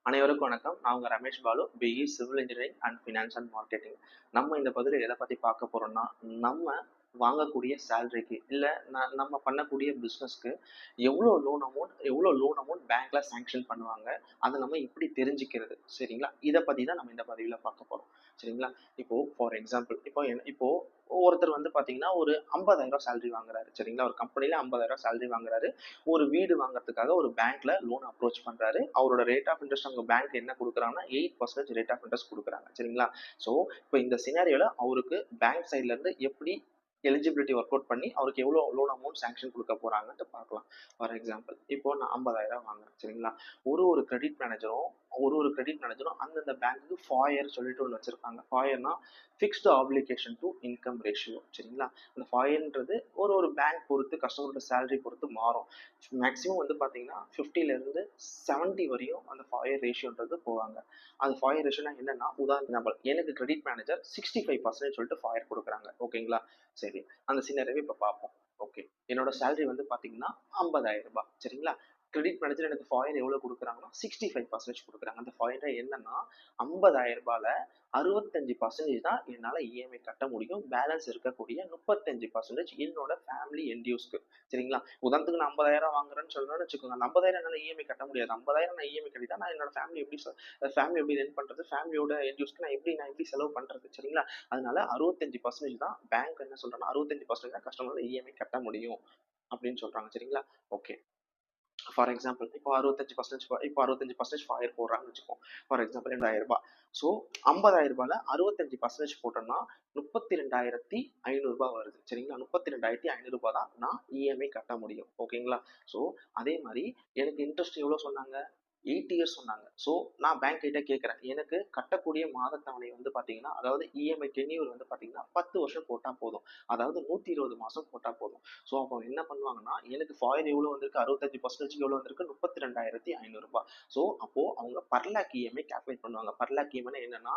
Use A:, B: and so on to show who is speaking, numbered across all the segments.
A: அனைவருக்கும் வணக்கம். நான் உங்க Ramesh Balu, B E civil engineering and finance and marketing. நம்ம இந்த பதில எதை பத்தி பார்க்க போறோம்னா, நம்ம வாங்கக்கூடிய சேலரிக்கு இல்ல நம்ம பண்ணக்கூடிய பிசினஸ்க்கு எவ்வளோ லோன் அமௌண்ட் பேங்க்ல சாங்ஷன் பண்ணுவாங்க. அதை நம்ம எப்படி தெரிஞ்சுக்கிறது, சரிங்களா? இதை பத்தி தான் நம்ம இந்த பதிவுல பார்க்க போறோம், சரிங்களா? இப்போ ஃபார் எக்ஸாம்பிள், இப்போ ஒருத்தர் வந்து பாத்தீங்கன்னா ஒரு 50,000 சேலரி வாங்குறாரு, சரிங்களா? ஒரு கம்பெனில 50,000 சேலரி வாங்குறாரு. ஒரு வீடு வாங்குறதுக்காக ஒரு பேங்க்ல லோன் அப்ரோச் பண்றாரு. அவரோட ரேட் ஆஃப் இன்ட்ரெஸ்ட் அவங்க பேங்க் என்ன கொடுக்குறாங்கன்னா 8% ரேட் ஆஃப் இன்ட்ரெஸ்ட் கொடுக்குறாங்க, சரிங்களா? ஸோ இப்போ இந்த சினாரியோல அவருக்கு பேங்க் சைட்ல இருந்து எப்படி எலிஜிபிலிட்டி ஒர்க் அவுட் பண்ணி அவருக்கு எவ்வளோ லோன் அமௌண்ட் சாங்ஷன் கொடுக்க போறாங்கன்ட்டு பார்க்கலாம். ஃபார் எக்ஸாம்பிள், இப்போ நான் 50,000 வாங்குறேன், சரிங்களா? ஒரு ஒரு கிரெடிட் மேனேஜரும் அந்தந்த பேங்க்குக்கு ஃபாயர் சொல்லிட்டு ஒன்று வச்சிருக்காங்க. ஃபாயர்னா fixed obligation to income ratio, சரிங்களா? அந்த ஃபாயர்ன்றது ஒரு ஒரு பேங்க் பொறுத்து கஸ்டமரோட சேலரி பொறுத்து மாறும். மேக்ஸிமம் வந்து பார்த்தீங்கன்னா 50லேருந்து 70 வரையும் அந்த ஃபாயர் ரேஷியோன்றது போவாங்க. அந்த ஃபாயர் ரேஷியோனா என்னன்னா, உதாரணம் எனக்கு கிரெடிட் மேனேஜர் 65% சொல்லிட்டு ஃபாயர் கொடுக்குறாங்க, ஓகேங்களா? சரி, அந்த சின்னரவே இப்போ பார்ப்போம். ஓகே, என்னோட சேலரி வந்து பார்த்தீங்கன்னா 50,000 ரூபாய், சரிங்களா? கிரெடிட் மேனேஜர் எனக்கு ஃபாயர் எவ்வளோ கொடுக்குறாங்கன்னா 65% கொடுக்குறாங்க. அந்த ஃபாயர் என்னன்னா 50,000 ரூபாயில 65% தான் என்னால் இஎம்ஐ கட்ட முடியும். பேலன்ஸ் இருக்கக்கூடிய 35% என்னோட ஃபேமிலி என்டியூஸ்க்கு, சரிங்களா? உதாரணத்துக்கு நான் 50,000 வாங்குறேன்னு சொல்றேன்னு வச்சுக்கோங்க. அந்த 50,000 என்னால் இஎம்ஐ கட்ட முடியாது. 50,000 நான் இஎம்ஐ கட்டிட்டா நான் என்னோட ஃபேமிலி எப்படி ரன் பண்றது, ஃபேமிலியோட என்டியூஸ்க்கு நான் எப்படி செலவு பண்றது, சரிங்களா? அதனால 65% தான் பேங்க் என்ன சொல்றாங்கன்னா 65% தான் கஸ்டமரோட இஎம்ஐ கட்ட முடியும் அப்படின்னு சொல்றாங்க, சரிங்களா? ஓகே, ஃபார் எக்ஸாம்பிள் இப்போ 65% ஃபாயர் போடுறாங்கன்னு வச்சுக்கோம். ஃபார் எக்ஸாம்பிள் 2,000 ரூபாய். ஸோ 50,000 ரூபாயில 65% போட்டோம்னா 32,500 ரூபாய் வருது, சரிங்களா? 32,500 ரூபாய் தான் நான் இஎம்ஐ கட்ட முடியும், ஓகேங்களா? ஸோ அதே மாதிரி எனக்கு இன்ட்ரெஸ்ட் எவ்வளோ சொன்னாங்க, 8 இயர்ஸ் சொன்னாங்க. ஸோ நான் பேங்க் கிட்ட கேட்குறேன், எனக்கு கட்டக்கூடிய மாதத்தவணை வந்து பார்த்தீங்கன்னா, அதாவது இஎம்ஐ டென்யூர் வந்து பார்த்தீங்கன்னா 10 வருஷம் போட்டால் போதும். அதாவது 120 மாதம் போட்டால் போதும். ஸோ அப்போ என்ன பண்ணுவாங்கன்னா, எனக்கு ஃபாயர் எவ்வளோ வந்திருக்கு, 65% எவ்வளோ வந்திருக்கு, 32,500 ரூபாய். ஸோ அப்போ அவங்க பர் லேக் இஎம்ஐ கால்குலேட் பண்ணுவாங்க. பர் லேக் இஎம்ஐ என்னன்னா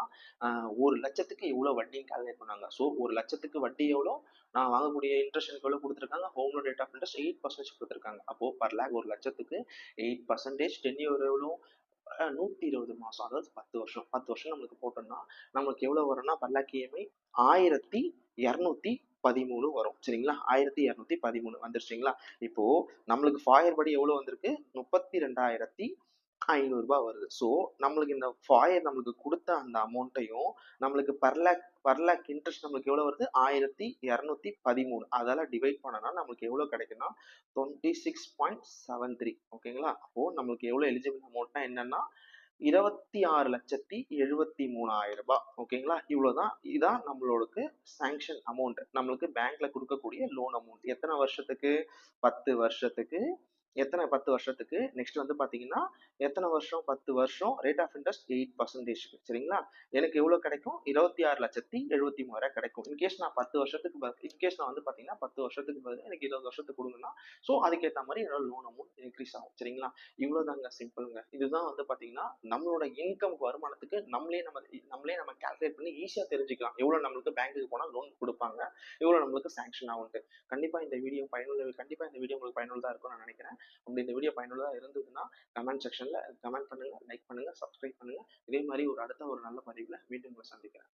A: 1,00,000க்கு எவ்வளோ வட்டின்னு கால்குலேட் பண்ணுவாங்க. ஸோ 1,00,000க்கு வட்டி எவ்வளோ, நான் வாங்கக்கூடிய இன்ட்ரெஸ்ட் எனக்கு எவ்வளோ கொடுத்துருக்காங்க, home loan rate of interest 8% கொடுத்துருக்காங்க. அப்போ பர் லேக் 1,00,000க்கு 8% டென்யூர் எவ்வளோ, 120 மாதம், அதாவது 10 வருஷம். 10 வருஷம் நம்மளுக்கு போட்டோம்னா நமக்கு எவ்வளோ வரும்னா பர் லேக் இஎம்ஐ 1,213 வரும், சரிங்களா? 1,213 வந்துருச்சுங்களா? இப்போ நம்மளுக்கு ஃபாயர் படி எவ்வளோ வந்திருக்கு, 32,500 ரூபாய் வருது. ஸோ நம்மளுக்கு இந்த ஃபாயர் நம்மளுக்கு கொடுத்த அந்த அமௌண்ட்டையும் நம்மளுக்கு பர் லேக் இன்ட்ரெஸ்ட் நம்மளுக்கு எவ்வளோ வருது, 1,213. அதெல்லாம் டிவைட் பண்ணனா நம்மளுக்கு எவ்வளோ கிடைக்குன்னா 26.73, ஓகேங்களா? அப்போ நம்மளுக்கு எவ்வளோ எலிஜிபிள் அமௌண்ட்னா என்னன்னா 26,73,000 ரூபாய், ஓகேங்களா? இவ்வளவுதான். இதான் நம்மளுக்கு சாங்ஷன் அமௌண்ட், நம்மளுக்கு பேங்க்ல கொடுக்கக்கூடிய லோன் அமௌண்ட். எத்தனை வருஷத்துக்கு, 10 வருஷத்துக்கு. 10 வருஷத்துக்கு. நெக்ஸ்ட் வந்து பாத்தீங்கன்னா எத்தனை வருஷம், 10 வருஷம், ரேட் ஆஃப் இன்ட்ரெஸ்ட் 8%, சரிங்களா? எனக்கு எவ்வளவு கிடைக்கும், 26,73,000 கிடைக்கும். இன்கேஸ் நான் 10 வருஷத்துக்கு இன்கேஸ் நான் வந்து பாத்தீங்கன்னா 10 வருஷத்துக்கு பதில் எனக்கு 20 வருஷத்துக்கு கொடுங்கன்னா, ஸோ அதுக்கேற்ற மாதிரி என்னோட லோன் அமௌண்ட் இன்க்ரீஸ் ஆகும், சரிங்களா? இவ்வளவுதாங்க, சிம்பிளுங்க. இதுதான் வந்து பாத்தீங்கன்னா நம்மளோட இன்கம் வருமானத்துக்கு நம்மளே கால்குலேட் பண்ணி ஈஸியா தெரிஞ்சுக்கலாம் எவ்வளவு நம்மளுக்கு பேங்க்குக்கு போனா லோன் கொடுப்பாங்க, எவ்வளவு நம்மளுக்கு சாங்ஷன் ஆகும்ட்டு. கண்டிப்பா இந்த வீடியோ உங்களுக்கு பயனுள்ளதா இருக்கும்னு நான் நினைக்கிறேன். அப்படி இந்த வீடியோ பயனுள்ளதா இருந்ததுன்னா கமெண்ட் செக்ஷன்ல கமெண்ட் பண்ணுங்க, லைக் பண்ணுங்க, சப்ஸ்கிரைப் பண்ணுங்க. இதே மாதிரி அடுத்த ஒரு நல்ல பதிவுல மீண்டும் உங்களை சந்திக்கிறேன்.